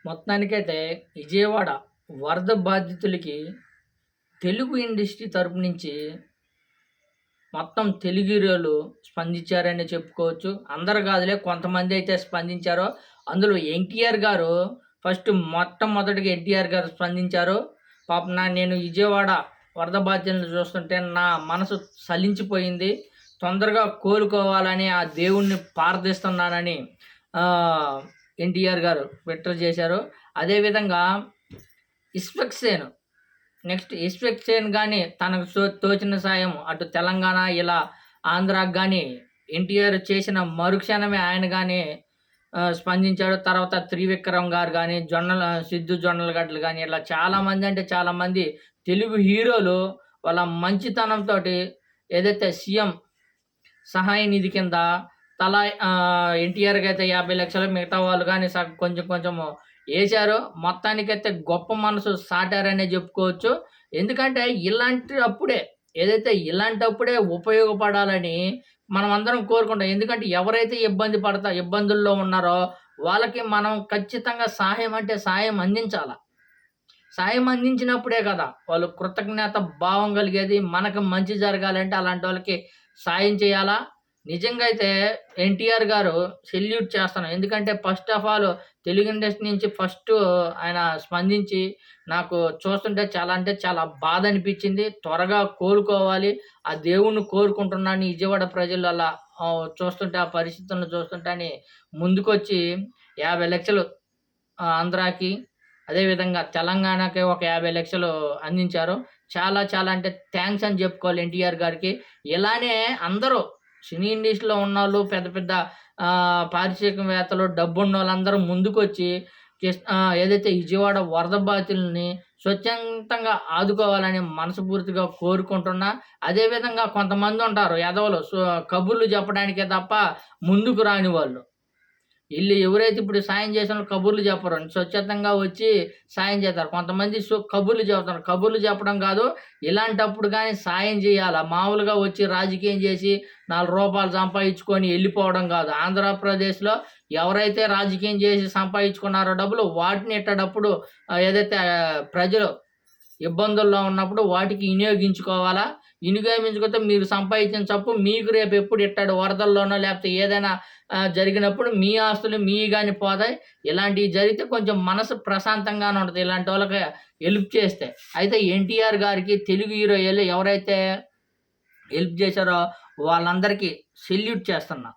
మొత్తానికైతే విజయవాడ వరద బాధితులకి తెలుగు ఇండస్ట్రీ తరపు నుంచి మొత్తం తెలుగు హీరోలు స్పందించారని చెప్పుకోవచ్చు. అందరు కాదులే, కొంతమంది అయితే స్పందించారో. అందులో ఎన్టీఆర్ గారు మొట్టమొదటిగా ఎన్టీఆర్ గారు స్పందించారు. పాపం నేను విజయవాడ వరద బాధితులను చూస్తుంటే నా మనసు సలించిపోయింది. తొందరగా కోలుకోవాలని ఆ దేవుణ్ణి ప్రార్థిస్తున్నానని ఎన్టీఆర్ గారు ట్విట్టర్ చేశారు. అదేవిధంగా ఇస్పెక్ట్ సేన్ కానీ తనకు తోచిన సాయం అటు తెలంగాణ ఇలా ఆంధ్రాకి కానీ ఎన్టీఆర్ చేసిన మరుక్షణమే ఆయన కానీ స్పందించాడు. తర్వాత త్రివిక్రమ్ గారు కానీ సిద్ధు జొన్నలగడ్డలు కానీ ఇలా చాలామంది తెలుగు హీరోలు వాళ్ళ మంచితనంతో ఏదైతే సీఎం సహాయ నిధి కింద తలా ఎన్టీఆర్కి అయితే 50 లక్షలు, మిగతా వాళ్ళు కానీ కొంచెం వేశారు. మొత్తానికైతే గొప్ప మనసు సాటారనే చెప్పుకోవచ్చు. ఎందుకంటే ఇలాంటప్పుడే ఉపయోగపడాలని మనం అందరం కోరుకుంటాం. ఎందుకంటే ఎవరైతే ఇబ్బందుల్లో ఉన్నారో వాళ్ళకి మనం ఖచ్చితంగా సాయం అందించాలి. సాయం అందించినప్పుడే కదా వాళ్ళు కృతజ్ఞత భావం కలిగేది. మనకు మంచి జరగాలంటే అలాంటి వాళ్ళకి సాయం చేయాలా. నిజంగా అయితే ఎన్టీఆర్ గారు సెల్యూట్ చేస్తాను. ఎందుకంటే first of all Telugu industry నుంచి ఆయన స్పందించి నాకు చూస్తుంటే చాలా బాధ అనిపించింది. త్వరగా కోలుకోవాలి, ఆ దేవుణ్ణి కోరుకుంటున్నాను. విజయవాడ ప్రజలు అలా చూస్తుంటే, ఆ పరిస్థితులను చూస్తుంటే అని ముందుకొచ్చి 50 లక్షలు ఆంధ్రాకి, అదేవిధంగా తెలంగాణకి ఒక 50 లక్షలు అందించారు. చాలా అంటే థ్యాంక్స్ అని చెప్పుకోవాలి ఎన్టీఆర్ గారికి. ఇలానే అందరూ సినీ ఇండస్ట్రీలో ఉన్నోళ్ళు, పెద్ద పారిశ్రామికవేత్తలు, డబ్బున్న వాళ్ళందరూ ముందుకొచ్చి ఏదైతే విజయవాడ వరద బాధితులని స్వచ్ఛందంగా ఆదుకోవాలని మనస్ఫూర్తిగా కోరుకుంటున్నా. అదేవిధంగా కొంతమంది ఉంటారు ఎదవలు, కబుర్లు చెప్పడానికే తప్ప ముందుకు రాని వాళ్ళు. ఎవరైతే ఇప్పుడు సాయం చేసిన కబుర్లు చెప్పరు, స్వచ్ఛందంగా వచ్చి సాయం చేస్తారు. కొంతమంది కబుర్లు చెప్తారు. కబుర్లు చెప్పడం కాదు, ఇలాంటప్పుడు కానీ సాయం చేయాలి. మామూలుగా వచ్చి రాజకీయం చేసి 4 రూపాయలు సంపాదించుకొని వెళ్ళిపోవడం కాదు. ఆంధ్రప్రదేశ్లో ఎవరైతే రాజకీయం చేసి సంపాదించుకున్నారో డబ్బులు, వాటిని ఇట్టేటప్పుడు ఏదైతే ప్రజలు ఇబ్బందుల్లో ఉన్నప్పుడు వాటికి వినియోగించుకోవాలా. వినియోగించుకుంటే మీరు సంపాదించిన చప్పు మీకు రేపు ఎప్పుడు ఇట్టాడు వరదల్లోనో లేకపోతే ఏదైనా జరిగినప్పుడు మీ ఆస్తులు మీ కానీ పోతాయి. ఇలాంటివి జరిగితే కొంచెం మనసు ప్రశాంతంగానే ఉంటుంది ఇలాంటి వాళ్ళకి హెల్ప్ చేస్తే. అయితే ఎన్టీఆర్ గారికి తెలుగు హీరోలు ఎవరైతే హెల్ప్ చేశారో వాళ్ళందరికీ సెల్యూట్ చేస్తున్నా.